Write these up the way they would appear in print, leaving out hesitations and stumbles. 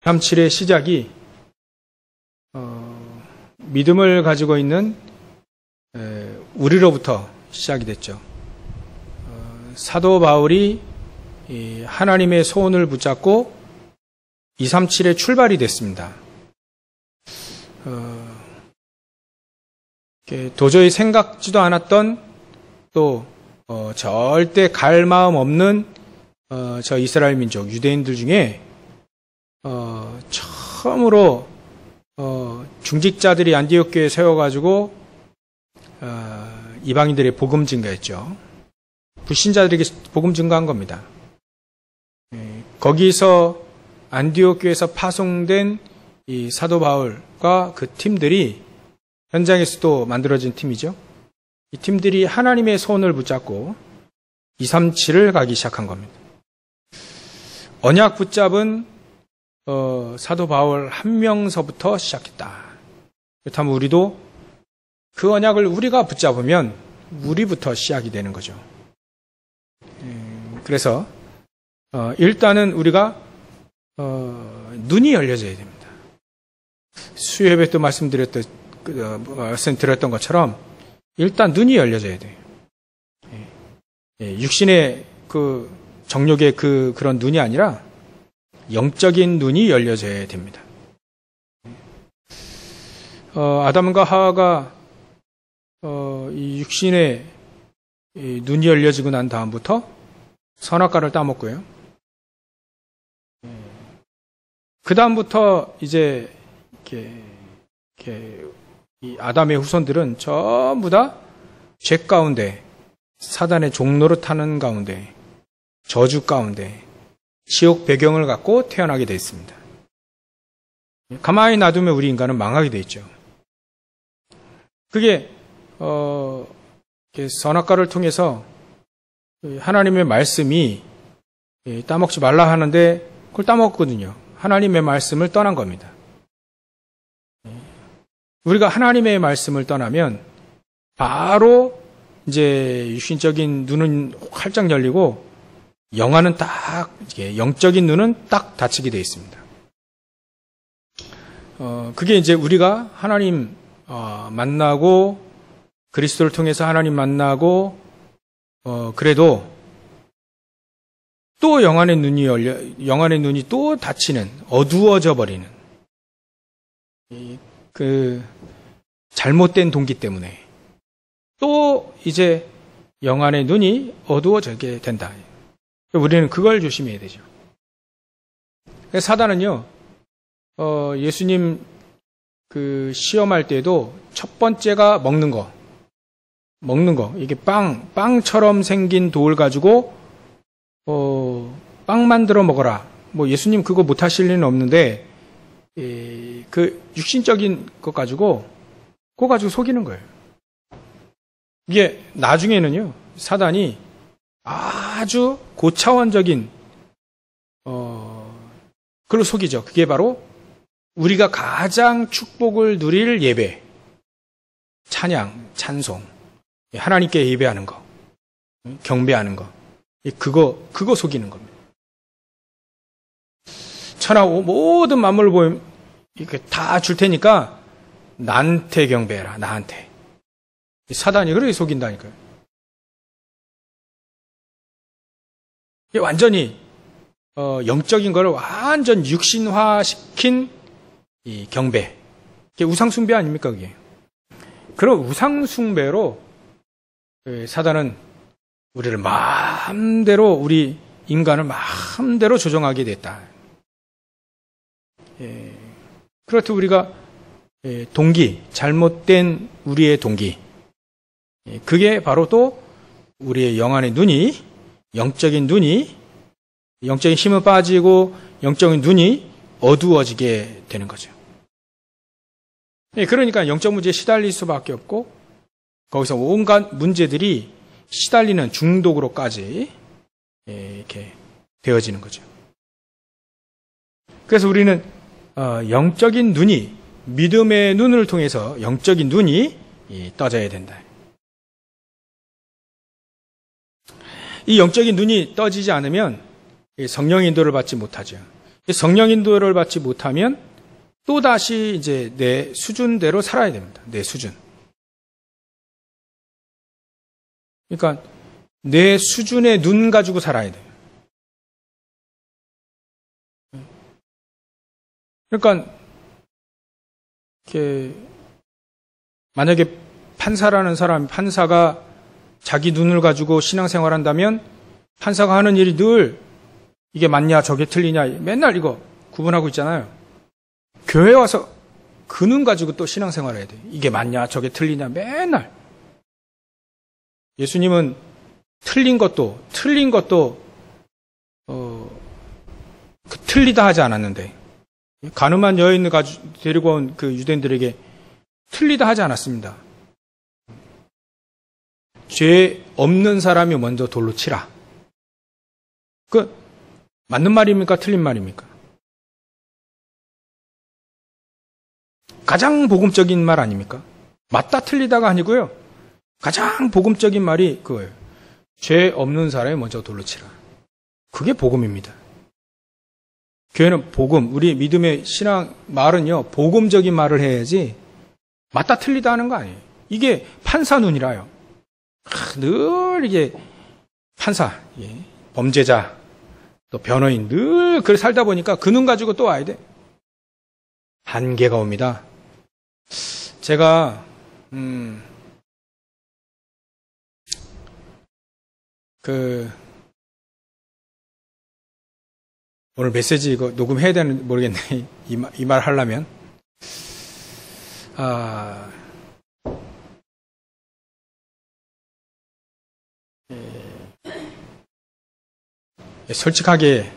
237의 시작이 믿음을 가지고 있는 우리로부터 시작이 됐죠. 사도 바울이 하나님의 소원을 붙잡고 237의 출발이 됐습니다. 도저히 생각지도 않았던 또 절대 갈 마음 없는 저 이스라엘 민족 유대인들 중에 처음으로 중직자들이 안디옥 교회에 세워가지고 이방인들의 복음 증가했죠. 불신자들에게 복음 증가한 겁니다. 거기서 안디옥 교회에서 파송된 이 사도 바울과 그 팀들이 현장에서도 만들어진 팀이죠. 이 팀들이 하나님의 손을 붙잡고 237을 가기 시작한 겁니다. 언약 붙잡은 사도 바울 한 명서부터 시작했다. 그렇다면 우리도 그 언약을 우리가 붙잡으면 우리부터 시작이 되는 거죠. 그래서 일단은 우리가 눈이 열려져야 됩니다. 수요 예배 때 말씀드렸던 것처럼 일단 눈이 열려져야 돼요. 육신의 그 정욕의 그런 눈이 아니라 영적인 눈이 열려져야 됩니다. 아담과 하와가 이 육신의 이 눈이 열려지고 난 다음부터 선악과를 따먹고요. 그 다음부터 이제 이 아담의 후손들은 전부 다 죄 가운데, 사단의 종로로 타는 가운데, 저주 가운데, 지옥 배경을 갖고 태어나게 되어 있습니다. 가만히 놔두면 우리 인간은 망하게 되어 있죠. 그게 선악과를 통해서 하나님의 말씀이 따먹지 말라 하는데 그걸 따먹었거든요. 하나님의 말씀을 떠난 겁니다. 우리가 하나님의 말씀을 떠나면 바로 이제 육신적인 눈은 활짝 열리고 영안은 딱, 영적인 눈은 딱 닫히게 되어 있습니다. 그게 이제 우리가 하나님 만나고 그리스도를 통해서 하나님 만나고 그래도 또 영안의 눈이 또 닫히는, 어두워져 버리는 그 잘못된 동기 때문에 또 이제 영안의 눈이 어두워지게 된다. 우리는 그걸 조심해야 되죠. 사단은요, 예수님 그 시험할 때도 첫 번째가 먹는 거. 이게 빵처럼 생긴 돌 가지고, 빵 만들어 먹어라. 뭐 예수님 그거 못 하실 리는 없는데, 그 육신적인 것 가지고, 그거 가지고 속이는 거예요. 이게 나중에는요, 사단이 아주 고차원적인, 그걸 속이죠. 그게 바로 우리가 가장 축복을 누릴 예배, 찬양, 찬송, 하나님께 예배하는 거, 경배하는 거, 그거 속이는 겁니다. 천하 모든 만물을 보면 이렇게 다 줄 테니까 나한테 경배해라, 나한테. 사단이 그렇게 속인다니까요. 이게 완전히 영적인 걸 완전 육신화시킨 이 경배. 이게 우상숭배 아닙니까, 그게? 그런 우상숭배로 사단은 우리를 마음대로, 우리 인간을 마음대로 조종하게 됐다. 그렇듯 우리가 동기, 잘못된 우리의 동기, 그게 바로 또 우리의 영안의 눈이, 영적인 힘은 빠지고 영적인 눈이 어두워지게 되는 거죠. 그러니까 영적 문제에 시달릴 수밖에 없고 거기서 온갖 문제들이 시달리는 중독으로까지 이렇게 되어지는 거죠. 그래서 우리는 영적인 눈이, 믿음의 눈을 통해서 영적인 눈이 떠져야 된다. 이 영적인 눈이 떠지지 않으면 성령의 인도를 받지 못하죠. 성령 인도를 받지 못하면 또다시 이제 내 수준대로 살아야 됩니다. 내 수준. 그러니까 내 수준의 눈 가지고 살아야 돼요. 그러니까 이렇게 만약에 판사라는 사람, 판사가 자기 눈을 가지고 신앙생활 한다면 판사가 하는 일이 늘 이게 맞냐 저게 틀리냐 맨날 이거 구분하고 있잖아요. 교회 와서 그 눈 가지고 또 신앙생활 해야 돼요. 이게 맞냐 저게 틀리냐 맨날. 예수님은 틀린 것도 틀리다 하지 않았는데 가늠한 여인을 데리고 온 그 유대인들에게 틀리다 하지 않았습니다. 죄 없는 사람이 먼저 돌로 치라. 그 맞는 말입니까? 틀린 말입니까? 가장 복음적인 말 아닙니까? 맞다 틀리다가 아니고요. 가장 복음적인 말이 그거예요. 죄 없는 사람이 먼저 돌로 치라. 그게 복음입니다. 교회는 복음, 우리 믿음의 신앙 말은요, 복음적인 말을 해야지 맞다 틀리다 하는 거 아니에요. 이게 판사 눈이라요. 늘 이게 판사, 범죄자, 또 변호인 늘 그렇게 살다 보니까 그 눈 가지고 또 와야 돼. 한계가 옵니다. 제가 오늘 메시지 이거 녹음해야 되는 모르겠네. 이 말 하려면 솔직하게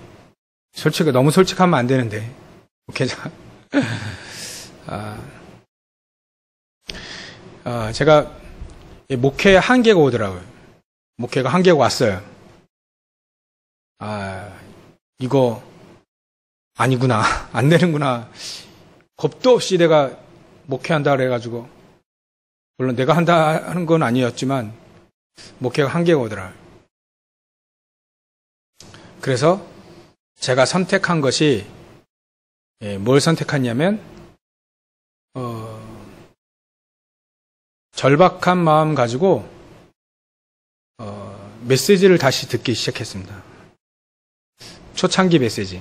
너무 솔직하면 안 되는데 제가 목회 한계가 오더라고요. 목회가 한계가 왔어요. 이거 아니구나. 안 되는구나. 겁도 없이 내가 목회한다 그래가지고 물론 내가 한다 하는 건 아니었지만 목회가 한계가 오더라고요. 그래서 제가 선택한 것이 뭘 선택했냐면 절박한 마음 가지고 메시지를 다시 듣기 시작했습니다. 초창기 메시지.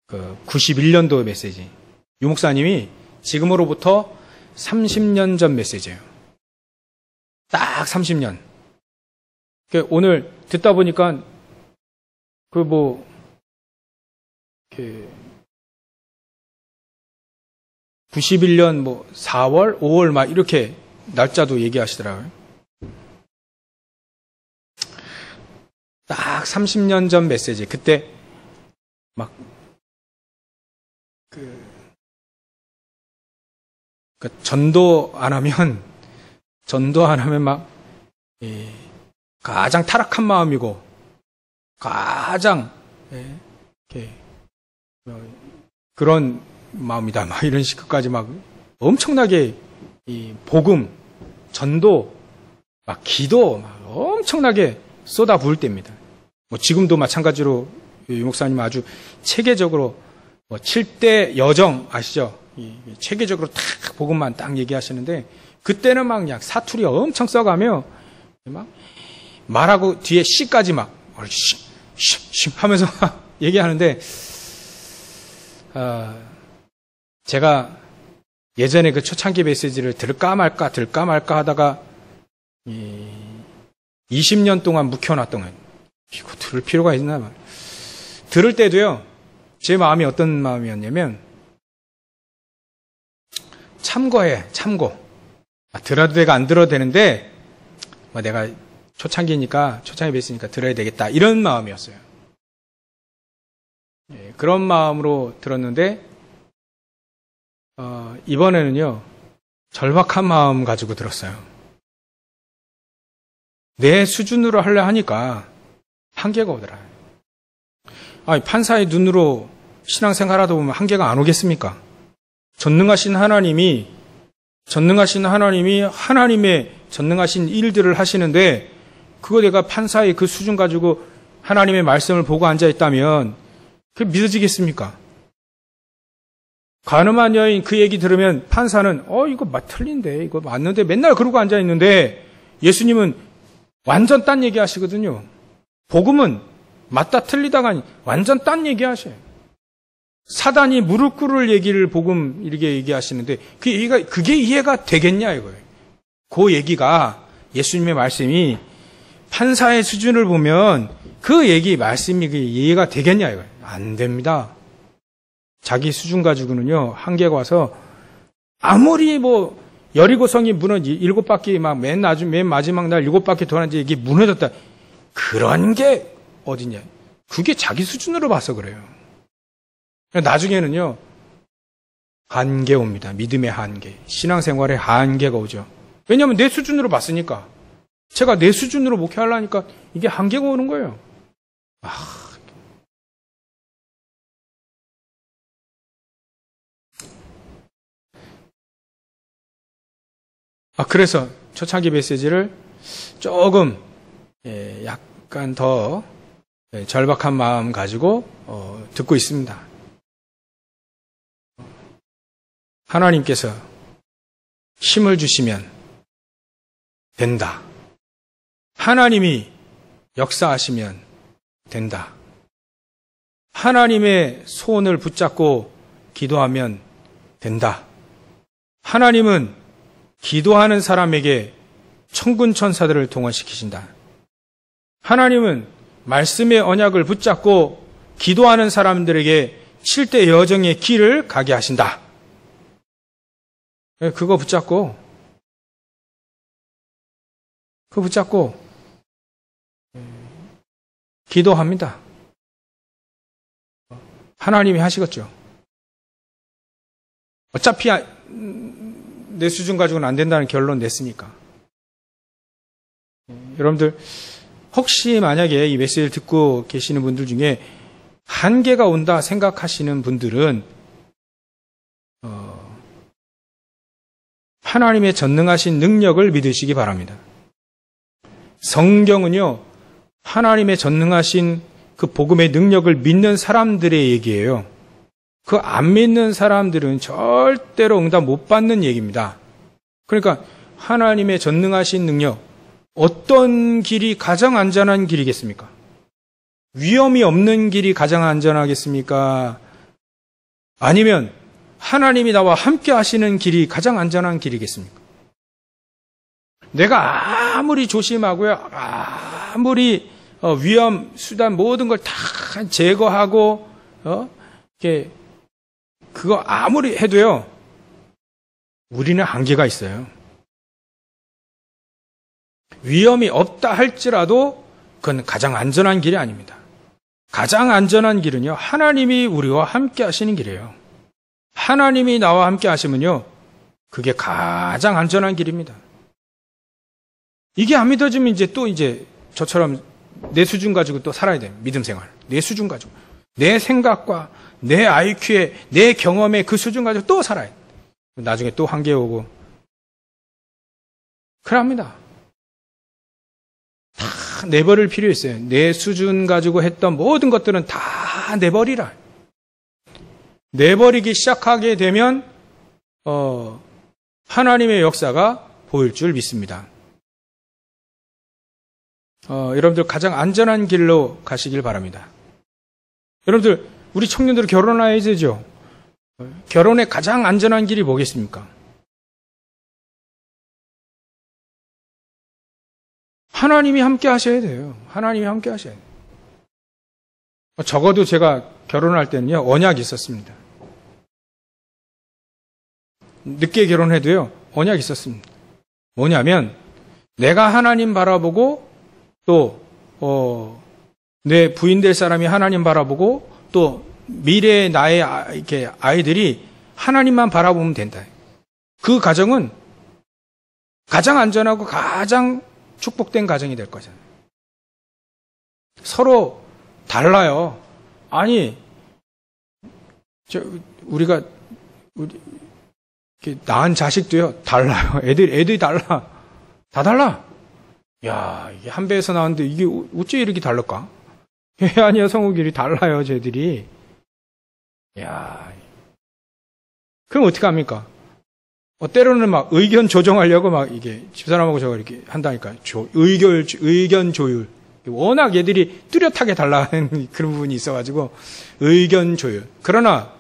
91년도 메시지. 유 목사님이 지금으로부터 30년 전 메시지예요. 딱 30년. 오늘 듣다 보니까 91년 4월, 5월 막 이렇게 날짜도 얘기하시더라고요. 딱 30년 전 메시지. 그때 막 전도 안 하면 막 가장 타락한 마음이고 가장 그런 마음이다. 막 이런 식까지 막 엄청나게 이 복음, 전도, 막 기도 막 엄청나게 쏟아 부을 때입니다. 지금도 마찬가지로 유 목사님 아주 체계적으로 7대 여정 아시죠? 체계적으로 딱 복음만 딱 얘기하시는데 그때는 막 그냥 사투리 엄청 써가며 막 말하고 뒤에 씨까지 막 하면서 얘기하는데 제가 예전에 그 초창기 메시지를 들을까 말까 하다가 20년 동안 묵혀놨던 거예요. 이거 들을 필요가 있나 말. 들을 때도요. 제 마음이 어떤 마음이었냐면 참고. 들어도 되고 안 들어도 되는데 내가 초창기 메시지니까 들어야 되겠다. 이런 마음이었어요. 그런 마음으로 들었는데 이번에는요. 절박한 마음 가지고 들었어요. 내 수준으로 하려 하니까 한계가 오더라. 판사의 눈으로 신앙생활하다 보면 한계가 안 오겠습니까? 전능하신 하나님이 하나님의 전능하신 일들을 하시는데 그거 내가 판사의 그 수준 가지고 하나님의 말씀을 보고 앉아 있다면 그게 믿어지겠습니까? 가늠한 여인 그 얘기 들으면 판사는 이거 틀린데 이거 맞는데 맨날 그러고 앉아 있는데 예수님은 완전 딴 얘기 하시거든요. 복음은 맞다 틀리다가 완전 딴 얘기 하셔요. 사단이 무릎 꿇을 얘기를 복음 이렇게 얘기하시는데 그게 이해가 되겠냐 이거예요. 그 얘기가 예수님의 말씀이 판사의 수준을 보면 그 얘기 말씀이 이해가 되겠냐 이거예요. 안 됩니다. 자기 수준 가지고는요 한계가 와서 아무리 여리고성이 무너지 7바퀴 맨 마지막 날 7바퀴 돌았는데 이게 무너졌다. 그런 게 어디냐? 그게 자기 수준으로 봐서 그래요. 나중에는요 한계 옵니다. 믿음의 한계, 신앙생활의 한계가 오죠. 왜냐하면 내 수준으로 봤으니까. 제가 내 수준으로 목회하려니까 이게 한계가 오는 거예요. 그래서 초창기 메시지를 조금 약간 더 절박한 마음 가지고 듣고 있습니다. 하나님께서 힘을 주시면 된다. 하나님이 역사하시면 된다. 하나님의 손을 붙잡고 기도하면 된다. 하나님은 기도하는 사람에게 천군 천사들을 동원시키신다. 하나님은 말씀의 언약을 붙잡고 기도하는 사람들에게 7대 여정의 길을 가게 하신다. 그거 붙잡고 기도합니다. 하나님이 하시겠죠. 어차피 내 수준 가지고는 안 된다는 결론 냈으니까. 여러분들 혹시 만약에 이 메시지를 듣고 계시는 분들 중에 한계가 온다 생각하시는 분들은 하나님의 전능하신 능력을 믿으시기 바랍니다. 성경은요, 하나님의 전능하신 그 복음의 능력을 믿는 사람들의 얘기예요. 그 안 믿는 사람들은 절대로 응답 못 받는 얘기입니다. 그러니까 하나님의 전능하신 능력, 어떤 길이 가장 안전한 길이겠습니까? 위험이 없는 길이 가장 안전하겠습니까? 아니면 하나님이 나와 함께 하시는 길이 가장 안전한 길이겠습니까? 내가 아무리 조심하고요, 아무리 위험, 수단 모든 걸 다 제거하고 이렇게 그거 아무리 해도요, 우리는 한계가 있어요. 위험이 없다 할지라도 그건 가장 안전한 길이 아닙니다. 가장 안전한 길은요, 하나님이 우리와 함께 하시는 길이에요. 하나님이 나와 함께 하시면요, 그게 가장 안전한 길입니다. 이게 안 믿어지면 이제 저처럼 내 수준 가지고 또 살아야 돼요. 믿음 생활. 내 수준 가지고. 내 생각과 내 IQ에, 내 경험에 그 수준 가지고 또 살아야 돼요. 나중에 또 한계 오고. 그럽니다. 다 내버릴 필요 있어요. 내 수준 가지고 했던 모든 것들은 다 내버리라. 내버리기 시작하게 되면 하나님의 역사가 보일 줄 믿습니다. 여러분들 가장 안전한 길로 가시길 바랍니다. 여러분들 우리 청년들 결혼해야 되죠. 결혼의 가장 안전한 길이 뭐겠습니까? 하나님이 함께 하셔야 돼요. 하나님이 함께 하셔야 돼요. 적어도 제가 결혼할 때는요, 언약이 있었습니다. 늦게 결혼해도요, 언약이 있었습니다. 뭐냐면, 내가 하나님 바라보고, 또, 내 부인 될 사람이 하나님 바라보고, 또, 미래의 나의 이렇게 아이들이 하나님만 바라보면 된다. 그 가정은 가장 안전하고 가장 축복된 가정이 될 거잖아요. 서로 달라요. 아니, 우리 낳은 자식도요, 달라요. 애들이 달라. 다 달라. 야, 이게 한 배에서 나왔는데 이게 어째 이렇게 다를까? 해안이와 성욱이 달라요, 쟤들이. 야, 그럼 어떻게 합니까? 때로는 막 의견 조정하려고 막 이게 집사람하고 저가 이렇게 한다니까. 의견 조율. 워낙 얘들이 뚜렷하게 달라는 그런 부분이 있어가지고 의견 조율. 그러나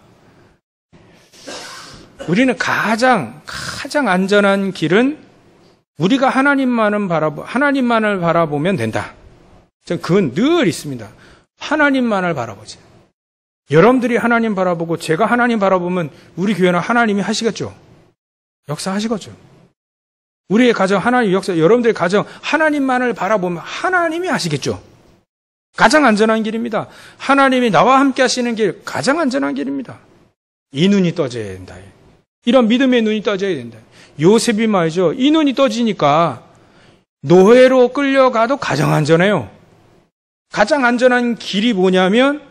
우리는 가장 안전한 길은 우리가 하나님만을 바라보면 된다. 그건 늘 있습니다. 하나님만을 바라보지. 여러분들이 하나님 바라보고 제가 하나님 바라보면 우리 교회는 하나님이 하시겠죠. 역사하시겠죠. 우리의 가정 하나님 역사, 여러분들의 가정 하나님만을 바라보면 하나님이 하시겠죠. 가장 안전한 길입니다. 하나님이 나와 함께 하시는 길 가장 안전한 길입니다. 이 눈이 떠져야 된다. 이런 믿음의 눈이 떠져야 된다. 요셉이 말이죠. 이 눈이 떠지니까 노예로 끌려가도 가장 안전해요. 가장 안전한 길이 뭐냐면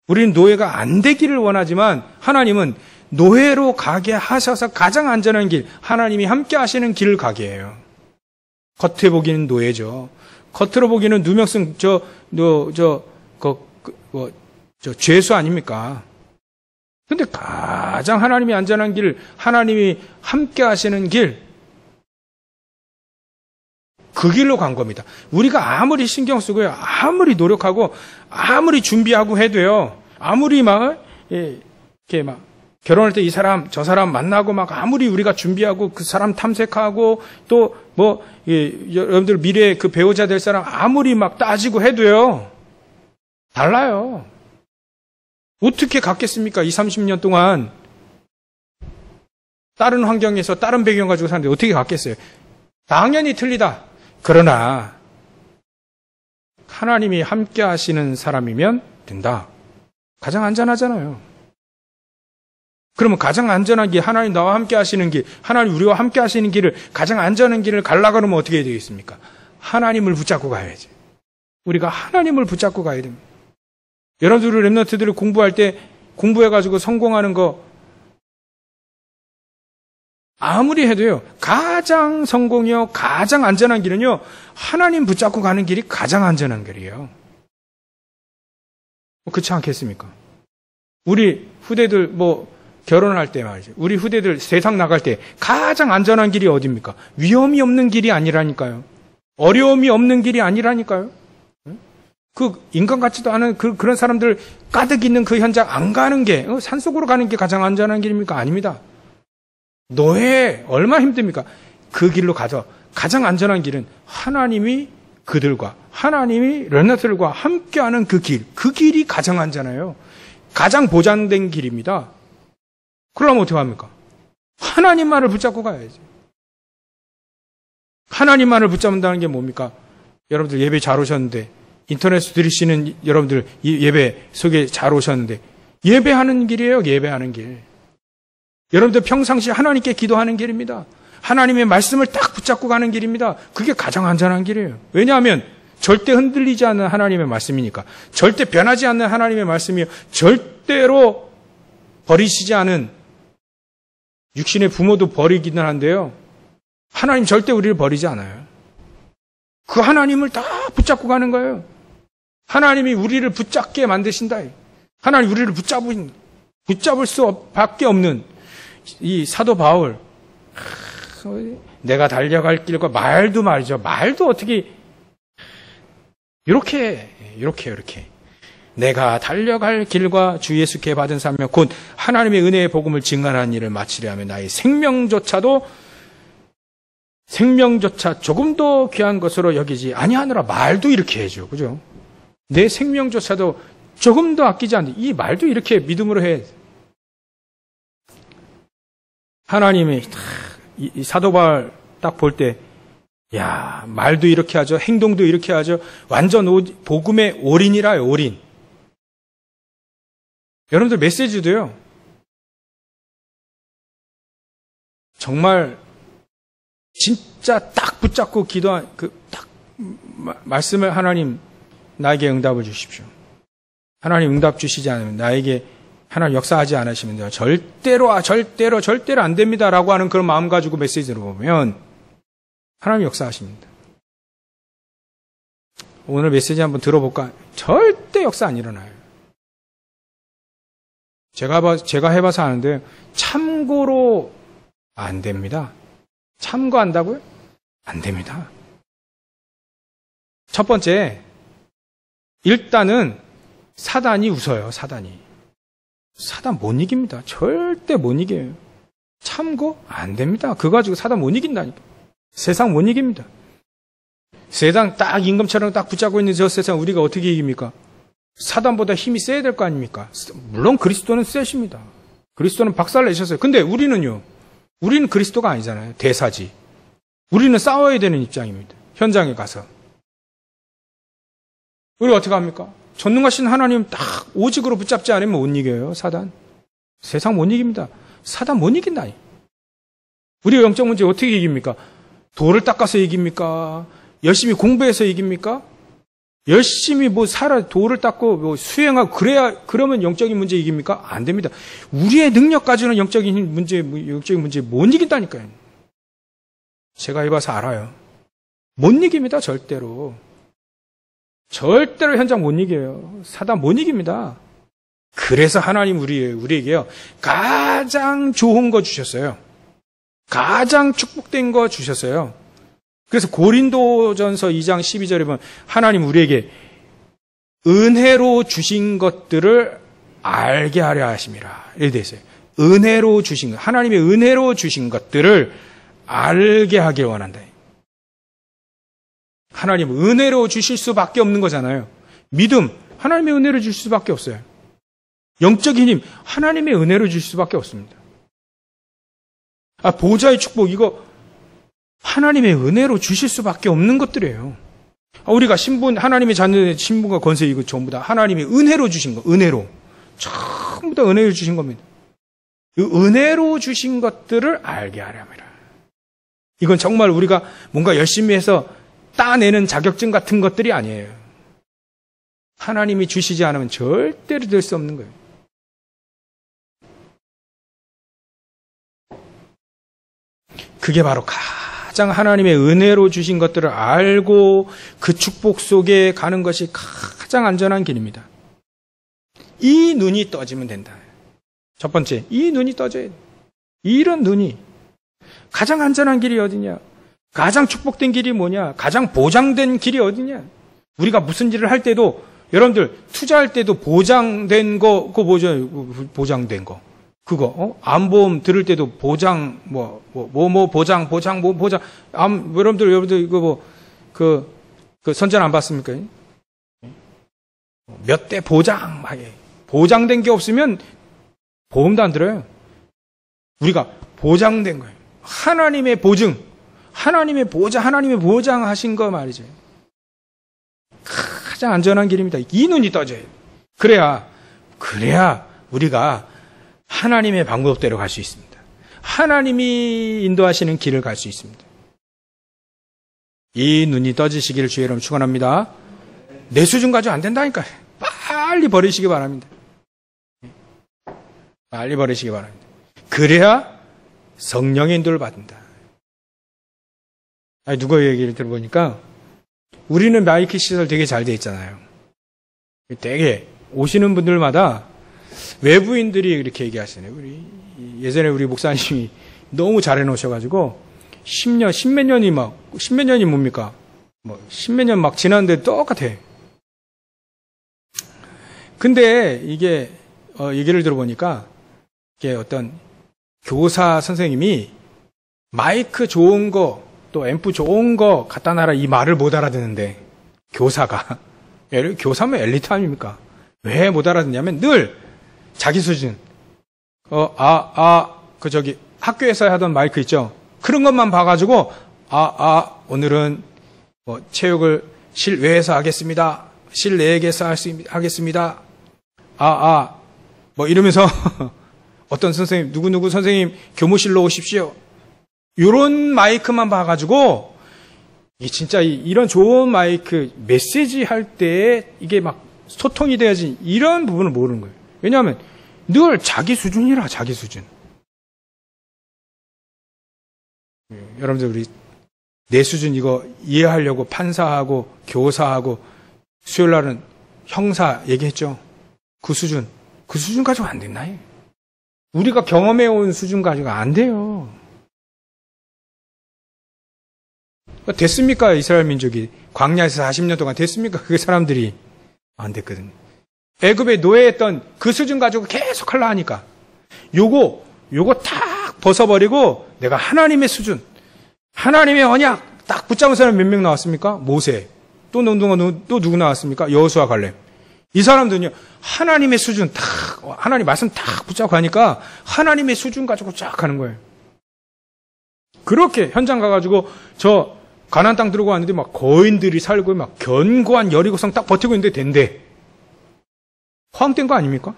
우리는 노예가 안 되기를 원하지만 하나님은 노예로 가게 하셔서 가장 안전한 길, 하나님이 함께 하시는 길을 가게 해요. 겉에 보기는 노예죠. 겉으로 보기는 누명성, 죄수 아닙니까? 근데 가장 하나님이 안전한 길, 하나님이 함께 하시는 길, 그 길로 간 겁니다. 우리가 아무리 신경 쓰고요, 아무리 노력하고, 아무리 준비하고 해도요, 아무리 이렇게 결혼할 때 이 사람, 저 사람 만나고 아무리 우리가 준비하고 그 사람 탐색하고 또 여러분들 미래의 그 배우자 될 사람 아무리 따지고 해도요, 달라요. 어떻게 갔겠습니까? 20, 30년 동안 다른 환경에서 다른 배경 가지고 사는데 어떻게 갔겠어요? 당연히 틀리다. 그러나 하나님이 함께 하시는 사람이면 된다. 가장 안전하잖아요. 그러면 가장 안전한 길, 하나님 나와 함께 하시는 길, 하나님 우리와 함께 하시는 길을, 가장 안전한 길을 가려고 그러면 어떻게 해야 되겠습니까? 하나님을 붙잡고 가야지. 우리가 하나님을 붙잡고 가야 됩니다. 여러분들 랩런트들을 공부할 때 공부해가지고 성공하는 거 아무리 해도요, 가장 성공이요, 가장 안전한 길은요, 하나님 붙잡고 가는 길이 가장 안전한 길이에요. 그렇지 않겠습니까? 우리 후대들 결혼할 때 말이죠. 우리 후대들 세상 나갈 때 가장 안전한 길이 어디입니까? 위험이 없는 길이 아니라니까요. 어려움이 없는 길이 아니라니까요. 그 인간 같지도 않은 그런 사람들 가득 있는 그 현장 안 가는 게, 산속으로 가는 게 가장 안전한 길입니까? 아닙니다. 노예 얼마나 힘듭니까? 그 길로 가서 가장 안전한 길은 하나님이 그들과 하나님이 렘넌트들과 함께하는 그 길이 가장 안전해요. 가장 보장된 길입니다. 그러면 어떻게 합니까? 하나님만을 붙잡고 가야지. 하나님만을 붙잡는다는 게 뭡니까? 여러분들 예배 잘 오셨는데, 인터넷 들으시는 여러분들 예배 속에 잘 오셨는데, 예배하는 길이에요. 예배하는 길. 여러분들 평상시 하나님께 기도하는 길입니다. 하나님의 말씀을 딱 붙잡고 가는 길입니다. 그게 가장 안전한 길이에요. 왜냐하면 절대 흔들리지 않는 하나님의 말씀이니까. 절대 변하지 않는 하나님의 말씀이요. 절대로 버리시지 않은, 육신의 부모도 버리기는 한데요, 하나님 절대 우리를 버리지 않아요. 그 하나님을 다 붙잡고 가는 거예요. 하나님이 우리를 붙잡게 만드신다. 하나님 우리를 붙잡을 수밖에 없는 이 사도 바울, 내가 달려갈 길과 말도 말이죠. 말도 어떻게 이렇게 내가 달려갈 길과 주 예수께 받은 사명 곧 하나님의 은혜의 복음을 증언하는 일을 마치려 하면 나의 생명조차 조금도 귀한 것으로 여기지 아니하노라. 말도 이렇게 해줘. 그죠? 내 생명조차도 조금도 아끼지 않는 이 말도 이렇게 믿음으로 해. 하나님이 이 사도 바울 딱 볼 때, 야, 말도 이렇게 하죠. 행동도 이렇게 하죠. 완전 복음의 올인이라요. 올인. 여러분들 메시지도요, 정말 진짜 딱 붙잡고 기도한 딱 말씀을 하나님 나에게 응답을 주십시오. 하나님 응답 주시지 않으면 나에게 하나님 역사하지 않으시면 절대로 안 됩니다라고 하는 그런 마음 가지고 메시지를 보면 하나님 역사하십니다. 오늘 메시지 한번 들어볼까? 절대 역사 안 일어나요. 제가 해봐서 아는데, 참고로 안 됩니다. 참고한다고요? 안 됩니다. 첫 번째, 일단은 사단이 웃어요, 사단이. 사단 못 이깁니다. 절대 못 이겨요. 참고 안 됩니다. 그거 가지고 사단 못 이긴다니까. 세상 못 이깁니다. 세상 딱 임금처럼 딱 붙잡고 있는 저 세상 우리가 어떻게 이깁니까? 사단보다 힘이 세야 될 거 아닙니까? 물론 그리스도는 세십니다. 그리스도는 박살 내셨어요. 근데 우리는요. 우리는 그리스도가 아니잖아요. 대사지. 우리는 싸워야 되는 입장입니다. 현장에 가서. 우리 어떻게 합니까? 전능하신 하나님 딱 오직으로 붙잡지 않으면 못 이겨요. 사단. 세상 못 이깁니다. 사단 못 이긴다니. 우리가 영적 문제 어떻게 이깁니까? 돌을 닦아서 이깁니까? 열심히 공부해서 이깁니까? 열심히 돌을 닦고 수행하고 그러면 영적인 문제 이깁니까? 안 됩니다. 우리의 능력 가지고는 영적인 문제 못 이긴다니까요. 제가 해봐서 알아요. 못 이깁니다, 절대로. 절대로 현장 못 이겨요. 사단 못 이깁니다. 그래서 하나님 우리에게요, 가장 좋은 거 주셨어요. 가장 축복된 거 주셨어요. 그래서 고린도전서 2장 12절에 보면 하나님 우리에게 은혜로 주신 것들을 알게 하려 하심이라. 이렇게 되어 있어요. 은혜로 주신 것, 하나님의 은혜로 주신 것들을 알게 하길 원한다. 하나님 은혜로 주실 수밖에 없는 거잖아요. 믿음, 하나님의 은혜로 주실 수밖에 없어요. 영적인 힘, 하나님의 은혜로 주실 수밖에 없습니다. 보좌의 축복, 이거 하나님의 은혜로 주실 수밖에 없는 것들이에요. 우리가 신분, 하나님의 자녀의 신분과 권세, 이거 전부 다 하나님의 은혜로 주신 거, 은혜로. 전부 다 은혜로 주신 겁니다. 이 은혜로 주신 것들을 알게 하려 합니다. 이건 정말 우리가 뭔가 열심히 해서 따내는 자격증 같은 것들이 아니에요. 하나님이 주시지 않으면 절대로 될 수 없는 거예요. 그게 바로 가장 하나님의 은혜로 주신 것들을 알고 그 축복 속에 가는 것이 가장 안전한 길입니다. 이 눈이 떠지면 된다. 첫 번째, 이 눈이 떠져야 돼. 이런 눈이. 가장 안전한 길이 어디냐? 가장 축복된 길이 뭐냐? 가장 보장된 길이 어디냐? 우리가 무슨 일을 할 때도, 여러분들 투자할 때도 보장된 거, 그거 뭐죠? 보장된 거. 그거, 암보험 들을 때도 보장, 보장. 여러분들 이거 그 선전 안 받습니까? 몇 대 보장, 보장된 게 없으면 보험도 안 들어요. 우리가 보장된 거예요. 하나님의 보증, 하나님의 보장하신 거 말이죠. 가장 안전한 길입니다. 이 눈이 떠져요. 그래야 우리가 하나님의 방법대로 갈 수 있습니다. 하나님이 인도하시는 길을 갈 수 있습니다. 이 눈이 떠지시기를 주의 이름으로 축원합니다. 내 수준 가지고 안 된다니까요. 빨리 버리시기 바랍니다. 빨리 버리시기 바랍니다. 그래야 성령의 인도를 받는다. 누가 얘기를 들어보니까 우리는 마이크 시설 되게 잘 돼 있잖아요. 되게 오시는 분들마다 외부인들이 이렇게 얘기하시네요. 예전에 우리 목사님이 너무 잘해 놓으셔가지고 10몇 년이 뭡니까? 십몇 년 막 지났는데 똑같아. 근데 이게 얘기를 들어보니까 이게 어떤 교사 선생님이 마이크 좋은 거 또 앰프 좋은 거 갖다 놔라 이 말을 못 알아듣는데 교사가 교사면 엘리트 아닙니까? 왜 못 알아듣냐면 늘 자기 수준 학교에서 하던 마이크 있죠? 그런 것만 봐가지고 오늘은 체육을 실외에서 하겠습니다. 실내에서 하겠습니다. 이러면서 어떤 선생님, 누구누구 선생님 교무실로 오십시오. 이런 마이크만 봐가지고, 이게 진짜 이런 좋은 마이크, 메시지 할 때 이게 막 소통이 돼야지 이런 부분을 모르는 거예요. 왜냐하면 늘 자기 수준이라, 자기 수준. 여러분들, 내 수준 이거 이해하려고 판사하고 교사하고 수요일 날은 형사 얘기했죠. 그 수준 가지고 안 된다요. 우리가 경험해온 수준 가지고 안 돼요. 됐습니까? 이스라엘 민족이 광야에서 40년 동안 됐습니까? 그 사람들이 안 됐거든요. 애굽에 노예했던 그 수준 가지고 계속 하려 하니까 요거 탁 벗어버리고 내가 하나님의 수준, 하나님의 언약 딱 붙잡은 사람 몇 명 나왔습니까? 모세. 또 누구 나왔습니까? 여호수아, 갈렙. 이 사람들은요, 하나님의 수준 딱, 하나님 말씀 딱 붙잡고 가니까 하나님의 수준 가지고 쫙 가는 거예요. 그렇게 현장 가가지고 저 가나안 땅 들어가 왔는데 막 거인들이 살고 막 견고한 여리고성 딱 버티고 있는데 된대. 허황된 거 아닙니까?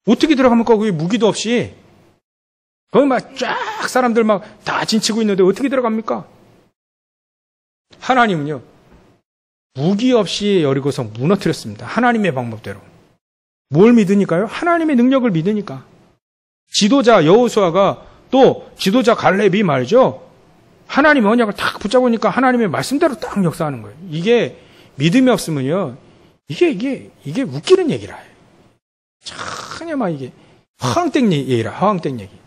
어떻게 들어갑니까? 거기 무기도 없이. 거기 막 쫙 사람들 막 다 진치고 있는데 어떻게 들어갑니까? 하나님은요, 무기 없이 여리고성 무너뜨렸습니다. 하나님의 방법대로. 뭘 믿으니까요? 하나님의 능력을 믿으니까. 지도자 여호수아가 또 지도자 갈렙이 말이죠. 하나님의 언약을 딱 붙잡으니까 하나님의 말씀대로 딱 역사하는 거예요. 이게 믿음이 없으면요. 이게 웃기는 얘기라. 참야만 이게 허황된 얘기라. 허황된 얘기.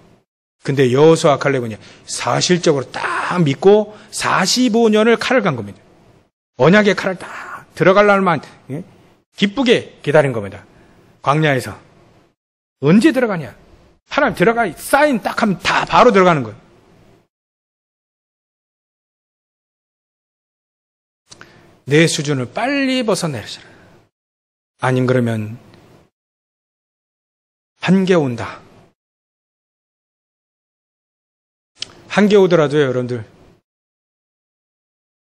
근데 여호수아 갈렙은요. 사실적으로 딱 믿고 45년을 칼을 간 겁니다. 언약의 칼을 딱 들어갈 만 기쁘게 기다린 겁니다. 광야에서. 언제 들어가냐? 하나님 들어가 사인 딱 하면 다 바로 들어가는 거예요. 내 수준을 빨리 벗어내려라. 아님 그러면 한계 온다. 한계 오더라도요, 여러분들.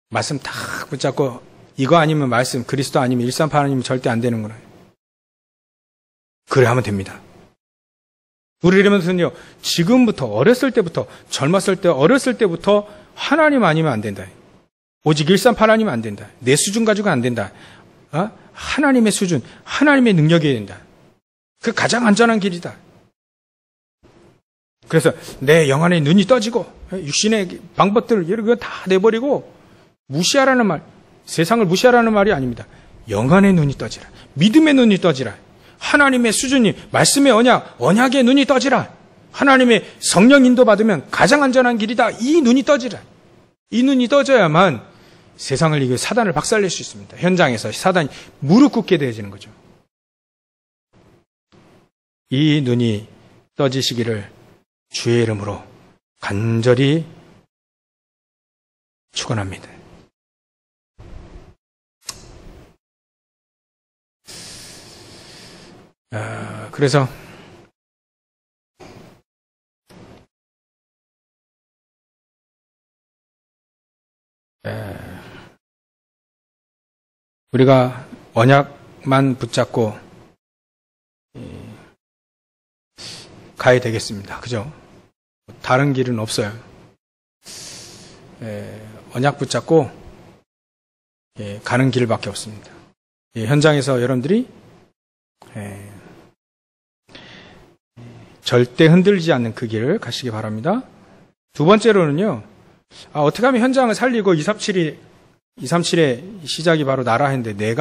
말씀 딱 붙잡고 이거 아니면 말씀, 그리스도 아니면 138 아니면 절대 안 되는구나. 그래 하면 됩니다. 우리 이러면서는요, 지금부터 어렸을 때부터 젊었을 때 어렸을 때부터 하나님 아니면 안 된다. 오직 138 아니면 안 된다. 내 수준 가지고 안 된다. 하나님의 수준, 하나님의 능력이어야 된다. 그 가장 안전한 길이다. 그래서 내 영안의 눈이 떠지고 육신의 방법들을 이런 거 다 내버리고 무시하라는 말, 세상을 무시하라는 말이 아닙니다. 영안의 눈이 떠지라. 믿음의 눈이 떠지라. 하나님의 수준이, 말씀의 언약의 눈이 떠지라. 하나님의 성령 인도 받으면 가장 안전한 길이다. 이 눈이 떠지라. 이 눈이 떠져야만 세상을 이겨 사단을 박살낼 수 있습니다. 현장에서 사단이 무릎 꿇게 되어지는 거죠. 이 눈이 떠지시기를 주의 이름으로 간절히 축원합니다. 그래서 우리가 언약만 붙잡고 가야 되겠습니다. 그죠? 다른 길은 없어요. 언약 붙잡고 가는 길밖에 없습니다. 현장에서 여러분들이 절대 흔들리지 않는 그 길을 가시기 바랍니다. 두 번째로는요, 어떻게 하면 현장을 살리고 237의 시작이 바로 나라 했는데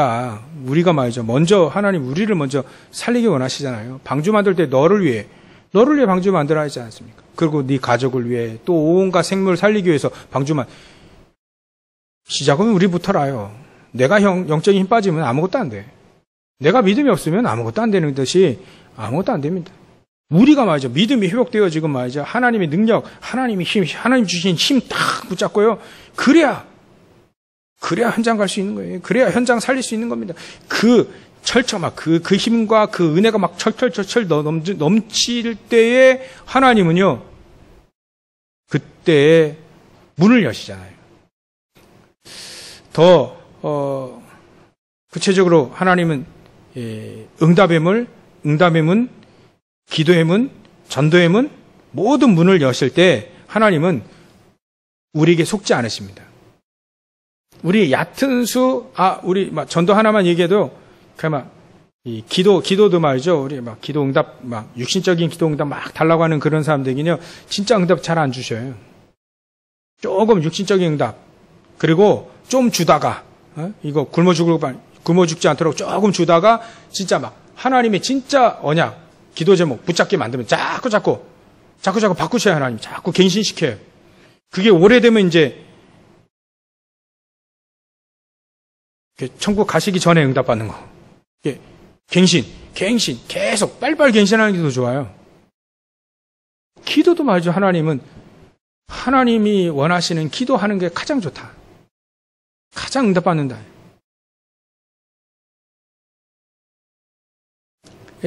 우리가 말이죠. 먼저 하나님 우리를 먼저 살리기 원하시잖아요. 방주 만들 때 너를 위해 방주 만들어야 하지 않습니까? 그리고 네 가족을 위해 또 온갖 생물을 살리기 위해서 방주만. 시작은 우리부터라요. 내가 영적인 힘 빠지면 아무것도 안 돼. 내가 믿음이 없으면 아무것도 안 되는 듯이 아무것도 안 됩니다. 우리가 말이죠. 믿음이 회복되어 지금 말이죠. 하나님의 능력, 하나님의 힘, 하나님 주신 힘 딱 붙잡고요. 그래야 현장 갈 수 있는 거예요. 그래야 현장 살릴 수 있는 겁니다. 그 힘과 그 은혜가 막 철철 넘칠 때에 하나님은요, 그때에 문을 여시잖아요. 더, 구체적으로 하나님은, 응답의 문, 기도의 문, 전도의 문, 모든 문을 여실 때 하나님은 우리에게 속지 않으십니다. 우리 얕은 우리 전도 하나만 얘기해도 이 기도도 말이죠. 우리 기도 응답 육신적인 기도 응답 달라고 하는 그런 사람들에게는요, 진짜 응답 잘 안 주셔요. 조금 육신적인 응답, 그리고 좀 주다가 이거 굶어 죽지 않도록 조금 주다가 진짜 하나님의 진짜 언약, 기도 제목 붙잡게 만들면 자꾸 바꾸셔야 하나님. 자꾸 갱신시켜요. 그게 오래되면 이제 천국 가시기 전에 응답받는 거. 갱신 계속 빨리빨리 갱신하는 게 더 좋아요. 기도도 말이죠. 하나님이 원하시는 기도하는 게 가장 좋다. 가장 응답받는다.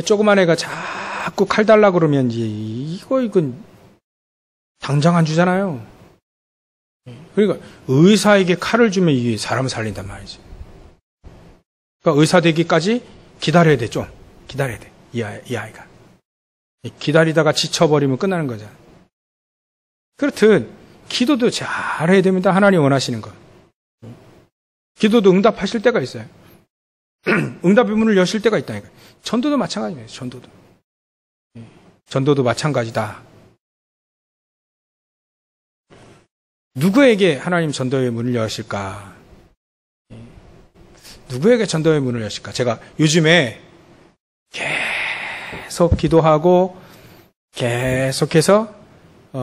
조그만 애가 자꾸 칼 달라 그러면 이건 당장 안 주잖아요. 그러니까 의사에게 칼을 주면 이게 사람을 살린단 말이지. 그러니까 의사 되기까지 기다려야 돼. 좀 기다려야 돼. 이 아이가 기다리다가 지쳐버리면 끝나는 거잖아. 그렇듯 기도도 잘해야 됩니다. 하나님 원하시는 거. 기도도 응답하실 때가 있어요. 응답의 문을 여실 때가 있다니까. 전도도 마찬가지예요. 전도도 마찬가지다. 누구에게 하나님 전도의 문을 여실까? 누구에게 전도의 문을 여실까? 제가 요즘에 계속 기도하고 계속해서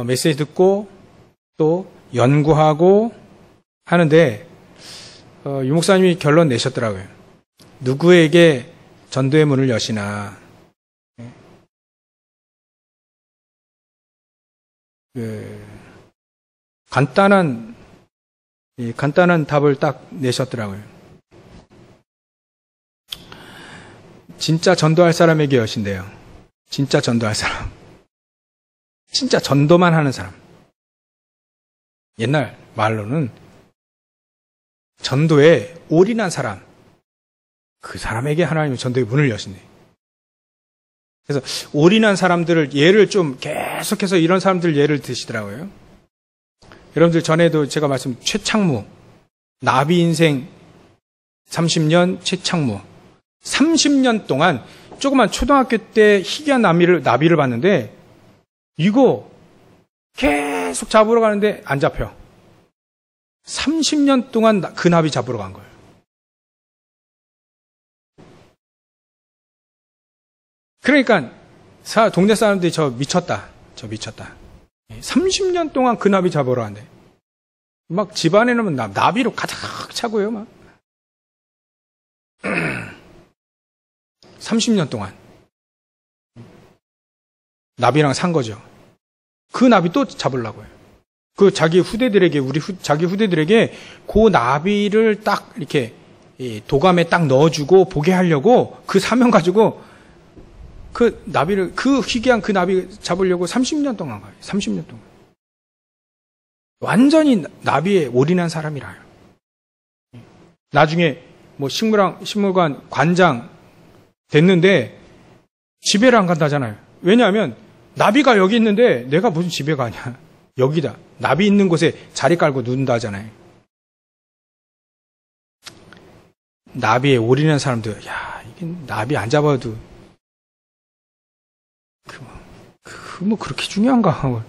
메시지 듣고 또 연구하고 하는데 유 목사님이 결론 내셨더라고요. 누구에게 전도의 문을 여시나. 간단한 답을 딱 내셨더라고요. 진짜 전도할 사람에게 여신대요. 진짜 전도할 사람. 진짜 전도만 하는 사람. 옛날 말로는 전도에 올인한 사람. 그 사람에게 하나님은 전도의 문을 여신대. 그래서 올인한 사람들을 예를 좀 계속해서 이런 사람들 예를 드시더라고요. 여러분들 전에도 제가 말씀 최창무 나비 인생 30년 최창무 30년 동안 조그만 초등학교 때 희귀한 나비를 봤는데 이거 계속 잡으러 가는데 안 잡혀. 30년 동안 그 나비 잡으러 간 거예요. 그러니까 동네 사람들이 저 미쳤다. 30년 동안 그 나비 잡으러 간대. 막 집안에는 나비로 가득 차고요. 막 30년 동안 나비랑 산 거죠. 그 나비 또 잡으려고요. 자기 후대들에게 그 나비를 딱 이렇게 도감에 딱 넣어주고 보게 하려고 그 사명 가지고 그 나비를 희귀한 그 나비 잡으려고 30년 동안 가요. 30년 동안. 완전히 나비에 올인한 사람이라요. 나중에 식물관 관장 됐는데 집에를 안 간다잖아요. 왜냐하면 나비가 여기 있는데 내가 무슨 집에 가냐. 여기다. 나비 있는 곳에 자리 깔고 눕는다잖아요. 나비에 올인한 사람들, 이게 나비 안 잡아도 그렇게 중요한가?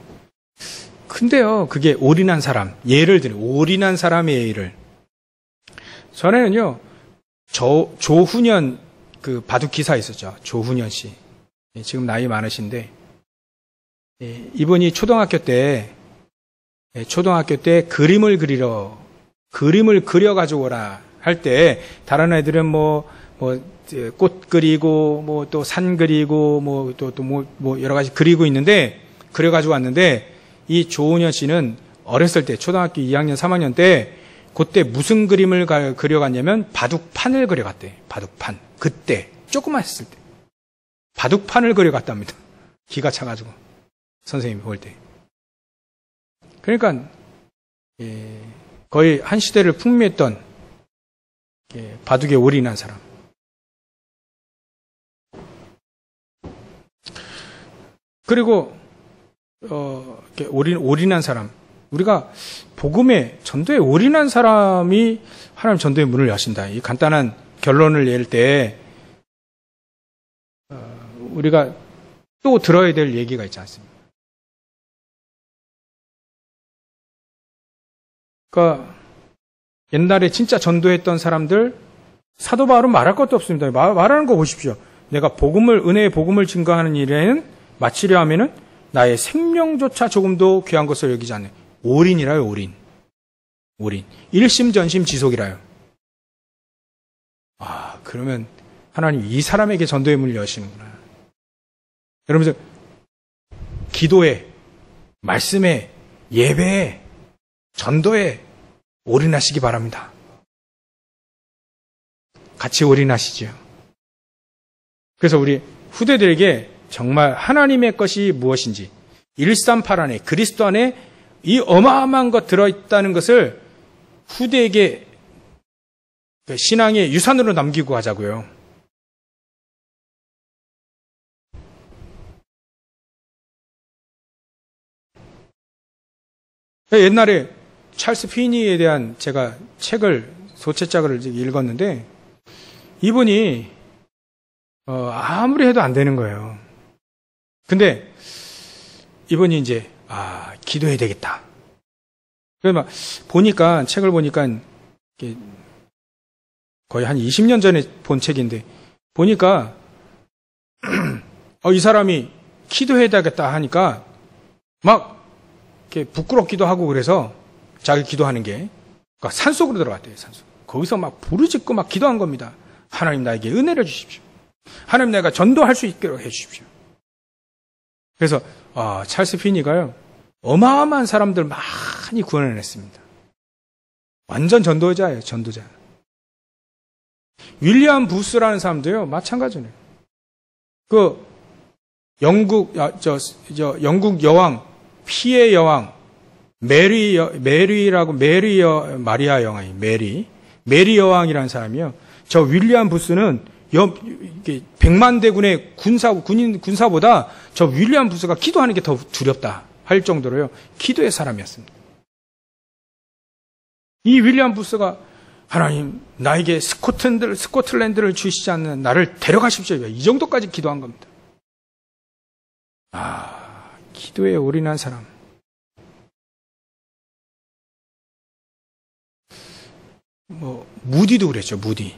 근데요, 그게 올인한 사람, 예를 들어, 올인한 사람의 예를. 전에는요, 조훈현, 바둑 기사 있었죠. 조훈현 씨. 지금 나이 많으신데, 이분이 초등학교 때 그림을 그려가지고 오라 할 때, 다른 애들은 꽃 그리고, 또 산 그리고, 또 여러 가지 그리고 있는데, 그려가지고 왔는데, 이 조훈현 씨는 어렸을 때, 초등학교 2학년, 3학년 때, 그때 무슨 그림을 그려갔냐면, 바둑판을 그려갔대. 바둑판. 그때, 조그만 했을 때. 바둑판을 그려갔답니다. 기가 차가지고. 선생님이 볼 때. 그러니까, 거의 한 시대를 풍미했던, 바둑에 올인한 사람. 그리고 올인한 사람. 우리가 복음에 전도에 올인한 사람이 하나님 전도의 문을 여신다. 이 간단한 결론을 낼 때 우리가 또 들어야 될 얘기가 있지 않습니까? 그러니까 옛날에 진짜 전도했던 사람들 사도 바울은 말할 것도 없습니다. 말하는 거 보십시오. 내가 은혜의 복음을 증거하는 일에는 마치려 하면은 나의 생명조차 조금도 귀한 것을 여기지 않는 올인이라요, 올인. 일심전심 지속이라요. 그러면 하나님 이 사람에게 전도의 문을 여시는구나. 여러분들, 기도에, 말씀에, 예배에, 전도에 올인하시기 바랍니다. 같이 올인하시죠. 그래서 우리 후대들에게 정말 하나님의 것이 무엇인지 138 안에 그리스도 안에 이 어마어마한 것 들어있다는 것을 후대에게 신앙의 유산으로 남기고 가자고요. 옛날에 찰스 피니에 대한 제가 소책자를 읽었는데 이분이 아무리 해도 안 되는 거예요. 근데 이분이 이제 기도해야 되겠다. 그래서 막 보니까 책을 보니까 거의 한 20년 전에 본 책인데 보니까 이 사람이 기도해야 되겠다 하니까 막 이렇게 부끄럽기도 하고 그래서 자기 기도하는 게 그러니까 산속으로 들어갔대요. 산속. 거기서 막 부르짖고 막 기도한 겁니다. 하나님 나에게 은혜를 주십시오. 하나님 내가 전도할 수 있도록 해주십시오. 그래서 찰스 피니가요 어마어마한 사람들 많이 구원해냈습니다. 완전 전도자예요. 전도자. 윌리엄 부스라는 사람도요 마찬가지네요. 그 영국 여왕 피의 여왕 메리 여왕이라는 사람이요. 저 윌리엄 부스는 100만 대군의 군사보다 저 윌리엄 부스가 기도하는 게 더 두렵다 할 정도로요. 기도의 사람이었습니다. 이 윌리엄 부스가 하나님 나에게 스코틀랜드를 주시지 않는 나를 데려가십시오. 이 정도까지 기도한 겁니다. 기도에 올인한 사람. 무디도 그랬죠. 무디.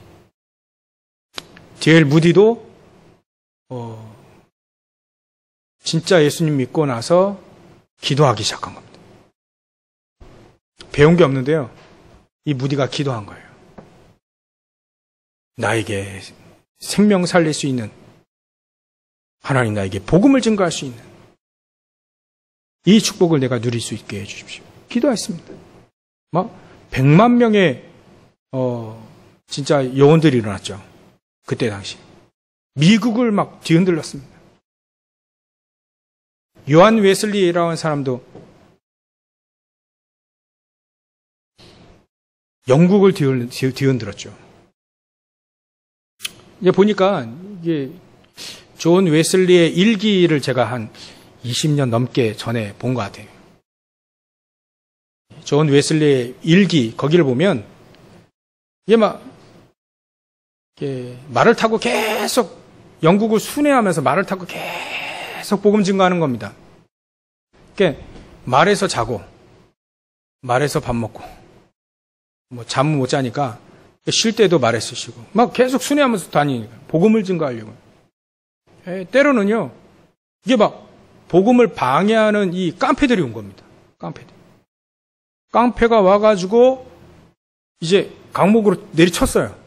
D.L. 무디도 진짜 예수님 믿고 나서 기도하기 시작한 겁니다. 배운 게 없는데요. 이 무디가 기도한 거예요. 나에게 생명 살릴 수 있는 하나님 나에게 복음을 증거할 수 있는 이 축복을 내가 누릴 수 있게 해주십시오. 기도했습니다. 막 100만 명의 진짜 요원들이 일어났죠. 그때 당시 미국을 막 뒤흔들렸습니다. 요한 웨슬리라고 하는 사람도 영국을 뒤흔들었죠. 이제 보니까 이게 존 웨슬리의 일기를 제가 한 20년 넘게 전에 본 것 같아요. 존 웨슬리의 일기 거기를 보면 이게 말을 타고 계속 영국을 순회하면서 말을 타고 계속 복음 증거하는 겁니다. 그러니까 말에서 자고 말에서 밥 먹고 잠 못 자니까 쉴 때도 말에서 쉬고 막 계속 순회하면서 다니니까 복음을 증거하려고. 때로는요 이게 막 복음을 방해하는 이 깡패들이 온 겁니다. 깡패가 와가지고 이제 강목으로 내리쳤어요.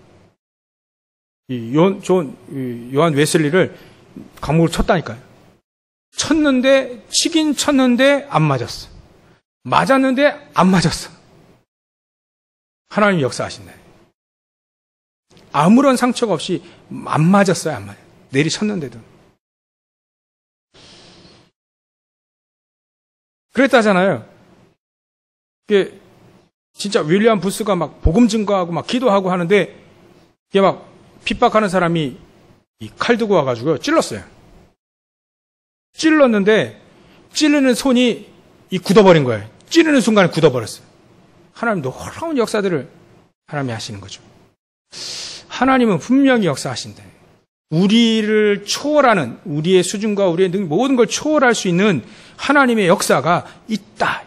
요한 웨슬리를 강목으로 쳤다니까요. 치긴 쳤는데 안 맞았어. 맞았는데 안 맞았어. 하나님 역사하신다. 아무런 상처가 없이 안 맞았어요. 안 맞았어요. 내리쳤는데도. 그랬다잖아요. 이게 진짜 윌리엄 부스가 막 복음 증거하고 막 기도하고 하는데 이게 막 핍박하는 사람이 이 칼 두고 와가지고 찔렀어요. 찔렀는데 찌르는 손이 굳어버린 거예요. 찌르는 순간에 굳어버렸어요. 하나님도 놀라운 역사들을 하나님이 하시는 거죠. 하나님은 분명히 역사하신다. 우리를 초월하는 우리의 수준과 우리의 모든 걸 초월할 수 있는 하나님의 역사가 있다.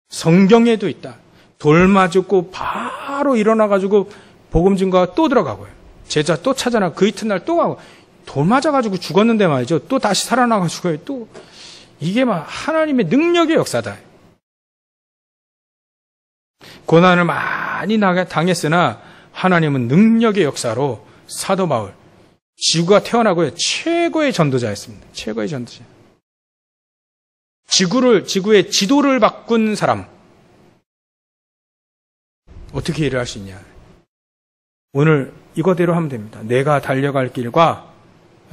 성경에도 있다. 돌 맞고 바로 일어나가지고 복음 증거가 또 들어가고요. 제자 또 찾아나 그 이튿날 또 가고 돌 맞아가지고 죽었는데 말이죠. 또 다시 살아나가지고 또 이게 막 하나님의 능력의 역사다. 고난을 많이 당했으나 하나님은 능력의 역사로 사도 바울, 지구가 태어나고요. 최고의 전도자였습니다. 최고의 전도자. 지구의 지도를 바꾼 사람. 어떻게 일을 할 수 있냐. 오늘 이거대로 하면 됩니다. 내가 달려갈 길과,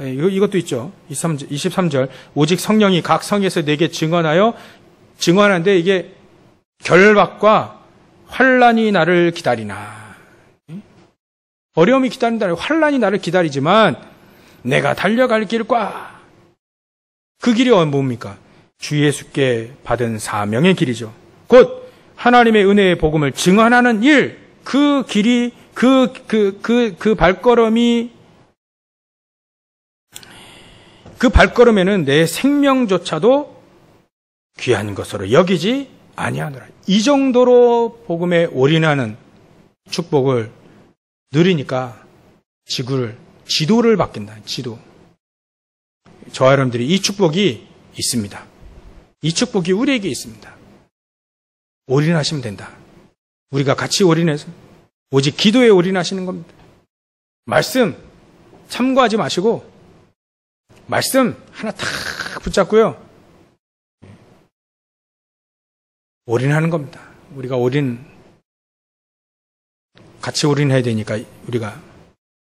이것도 있죠. 23절. 오직 성령이 각 성에서 내게 증언하는데 이게 결박과 환란이 나를 기다리나. 어려움이 기다린다. 환란이 나를 기다리지만 내가 달려갈 길과 그 길이 뭡니까? 주 예수께 받은 사명의 길이죠. 곧 하나님의 은혜의 복음을 증언하는 일, 그 길이, 그 발걸음에는 내 생명조차도 귀한 것으로 여기지 아니하노라. 이 정도로 복음에 올인하는 축복을 누리니까 지도를 바뀐다. 지도. 저와 여러분들이 이 축복이 있습니다. 이 축복이 우리에게 있습니다. 올인하시면 된다. 우리가 같이 올인해서 오직 기도에 올인하시는 겁니다. 말씀 참고하지 마시고 말씀 하나 탁 붙잡고요. 올인하는 겁니다. 우리가 같이 올인해야 되니까 우리가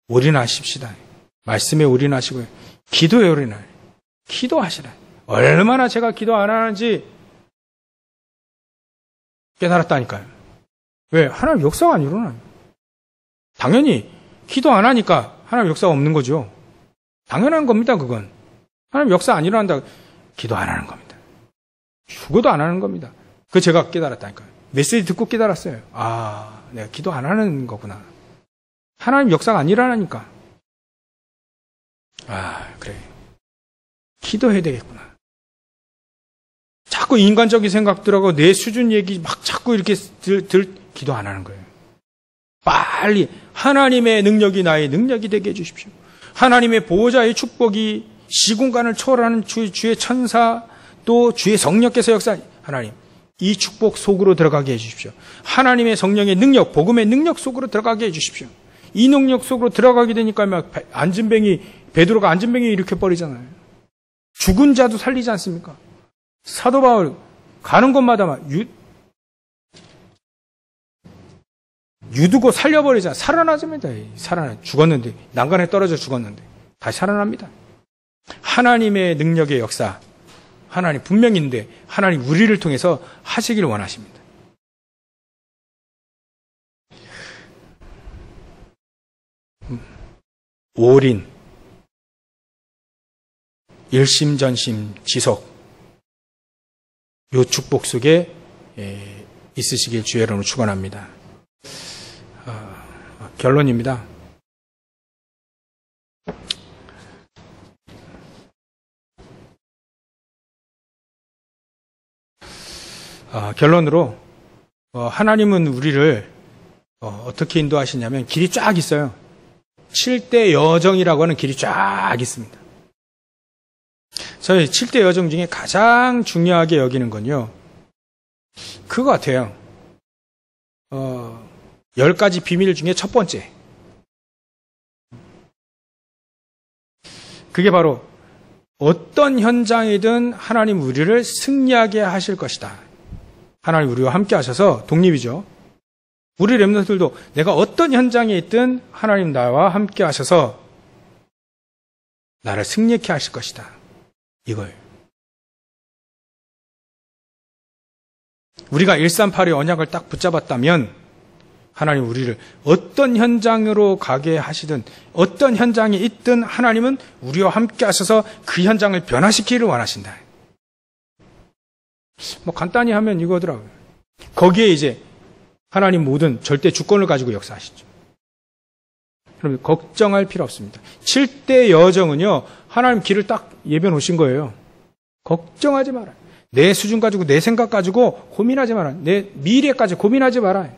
올인하십시다. 말씀에 올인하시고요. 기도에 올인하라. 기도하시라. 얼마나 제가 기도 안 하는지 깨달았다니까요. 왜? 하나님 역사가 안 일어나요. 당연히 기도 안 하니까 하나님 역사가 없는 거죠. 당연한 겁니다. 그건. 하나님 역사 안 일어난다. 기도 안 하는 겁니다. 죽어도 안 하는 겁니다. 그거 제가 깨달았다니까요. 메시지 듣고 깨달았어요. 아, 내가 기도 안 하는 거구나. 하나님 역사가 안 일어나니까. 아, 그래. 기도해야 되겠구나. 자꾸 인간적인 생각들하고 내 수준 얘기 막 자꾸 이렇게 기도 안 하는 거예요. 빨리 하나님의 능력이 나의 능력이 되게 해주십시오. 하나님의 보호자의 축복이 시공간을 초월하는 주의 천사 또 주의 성령께서 역사 하나님 이 축복 속으로 들어가게 해주십시오. 하나님의 성령의 능력, 복음의 능력 속으로 들어가게 해주십시오. 이 능력 속으로 들어가게 되니까 막 베드로가 안진뱅이 일으켜버리잖아요. 죽은 자도 살리지 않습니까? 사도 바울 가는 곳마다 막 유두고 살려버리잖아요. 살아나집니다. 죽었는데 난간에 떨어져 죽었는데 다시 살아납니다. 하나님의 능력의 역사 하나님 분명히 있는데 하나님 우리를 통해서 하시길 원하십니다. 올인 일심전심 지속 요 축복 속에 있으시길 주의 이름으로 축원합니다. 결론입니다. 결론으로 하나님은 우리를 어떻게 인도하시냐면 길이 쫙 있어요. 7대 여정이라고 하는 길이 쫙 있습니다. 저희 7대 여정 중에 가장 중요하게 여기는 건요. 그거 같아요. 10가지 비밀 중에 첫 번째. 그게 바로 어떤 현장이든 하나님 우리를 승리하게 하실 것이다. 하나님 우리와 함께 하셔서 독립이죠. 우리 렘넌트들도 내가 어떤 현장에 있든 하나님 나와 함께 하셔서 나를 승리케 하실 것이다. 이거예요. 우리가 138의 언약을 딱 붙잡았다면 하나님 우리를 어떤 현장으로 가게 하시든 어떤 현장에 있든 하나님은 우리와 함께 하셔서 그 현장을 변화시키기를 원하신다. 간단히 하면 이거더라고요. 거기에 이제 하나님 모든 절대 주권을 가지고 역사하시죠. 여러분 걱정할 필요 없습니다. 7대 여정은요. 하나님 길을 딱 예벼 놓으신 거예요. 걱정하지 마라. 내 수준 가지고 내 생각 가지고 고민하지 마라. 내 미래까지 고민하지 마라.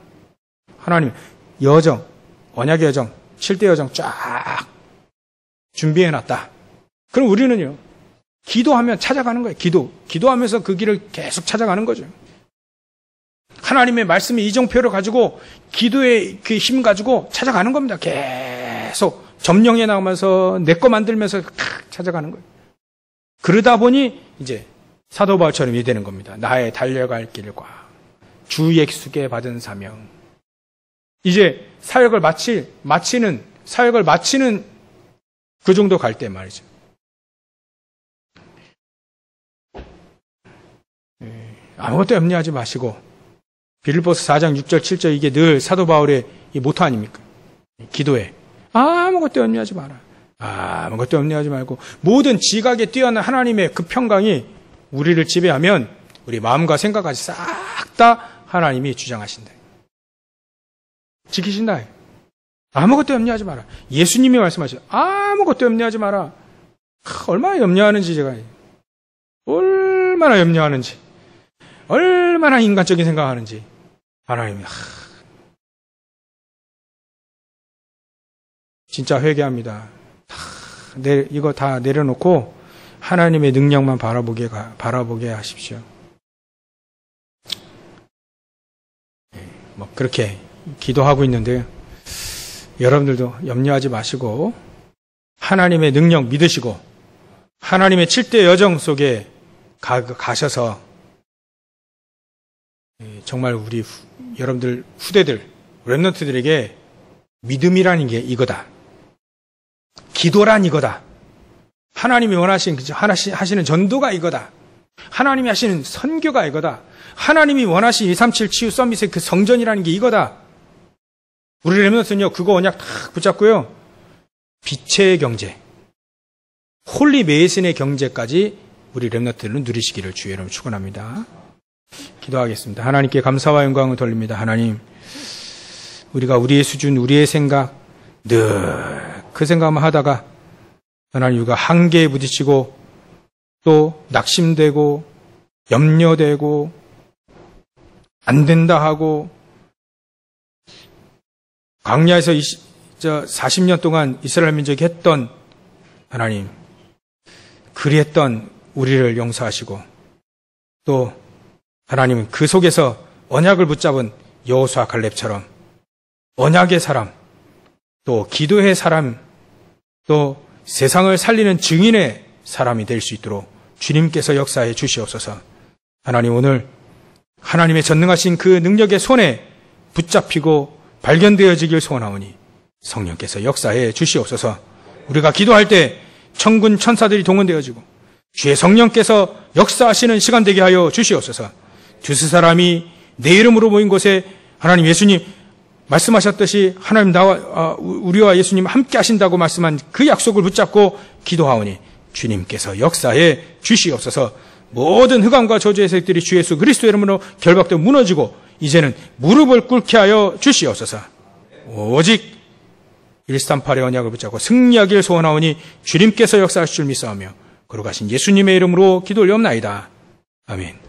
하나님 여정, 언약의 여정, 7대 여정 쫙 준비해놨다. 그럼 우리는요, 기도하면 찾아가는 거예요. 기도하면서 그 길을 계속 찾아가는 거죠. 하나님의 말씀의 이정표를 가지고 기도의 그 힘 가지고 찾아가는 겁니다. 계속 점령해 나가면서 내 거 만들면서 찾아가는 거예요. 그러다 보니 이제 사도 바울처럼 이렇게 되는 겁니다. 나의 달려갈 길과 주 예수께 받은 사명. 이제 사역을 마치는 그 정도 갈 때 말이죠. 아무것도 염려하지 마시고, 빌립보서 4장 6절 7절 이게 늘 사도 바울의 이 모토 아닙니까? 기도에 아무것도 염려하지 마라. 아무것도 염려하지 말고 모든 지각에 뛰어난 하나님의 그 평강이 우리를 지배하면 우리 마음과 생각까지 싹 다 하나님이 주장하신다. 지키신다. 아무것도 염려하지 마라. 예수님이 말씀하셨어요. 아무것도 염려하지 마라. 얼마나 염려하는지 제가 얼마나 염려하는지 얼마나 인간적인 생각하는지 하나님이 진짜 회개합니다. 이거 다 내려놓고 하나님의 능력만 바라보게 하십시오. 뭐 그렇게 기도하고 있는데요. 여러분들도 염려하지 마시고 하나님의 능력 믿으시고 하나님의 7대 여정 속에 가셔서 정말 우리 여러분들 후대들 렘넌트들에게 믿음이라는 게 이거다. 기도란 이거다. 하나님이 하시는 전도가 이거다. 하나님이 하시는 선교가 이거다. 하나님이 원하신 237 치유 서밋의 그 성전이라는 게 이거다. 우리 렘넌트는요, 그거 언약 딱 붙잡고요, 빛의 경제, 홀리 메이슨의 경제까지 우리 렘넌트들은 누리시기를 주의 이름으로 축원합니다. 기도하겠습니다. 하나님께 감사와 영광을 돌립니다. 하나님, 우리가 우리의 수준, 우리의 생각, 늘 그 생각만 하다가 하나님 우리가 한계에 부딪히고 또 낙심되고 염려되고 안 된다 하고 광야에서 40년 동안 이스라엘 민족이 했던 하나님, 그리했던 우리를 용서하시고 또 하나님은 그 속에서 언약을 붙잡은 여호수아 갈렙처럼 언약의 사람, 또 기도의 사람, 또 세상을 살리는 증인의 사람이 될 수 있도록 주님께서 역사해 주시옵소서. 하나님, 오늘 하나님의 전능하신 그 능력의 손에 붙잡히고 발견되어지길 소원하오니 성령께서 역사해 주시옵소서. 우리가 기도할 때 천군 천사들이 동원되어지고 주의 성령께서 역사하시는 시간 되게 하여 주시옵소서. 두세 사람이 내 이름으로 모인 곳에 하나님, 예수님 말씀하셨듯이 하나님 우리와 예수님 함께 하신다고 말씀한 그 약속을 붙잡고 기도하오니 주님께서 역사해 주시옵소서. 모든 흑암과 저주의 세력들이 주 예수 그리스도의 이름으로 결박되어 무너지고 이제는 무릎을 꿇게 하여 주시옵소서. 오직 138의 언약을 붙잡고 승리하길 소원하오니 주님께서 역사하실 줄 믿사오며 거룩하신 예수님의 이름으로 기도 올려옵나이다. 아멘.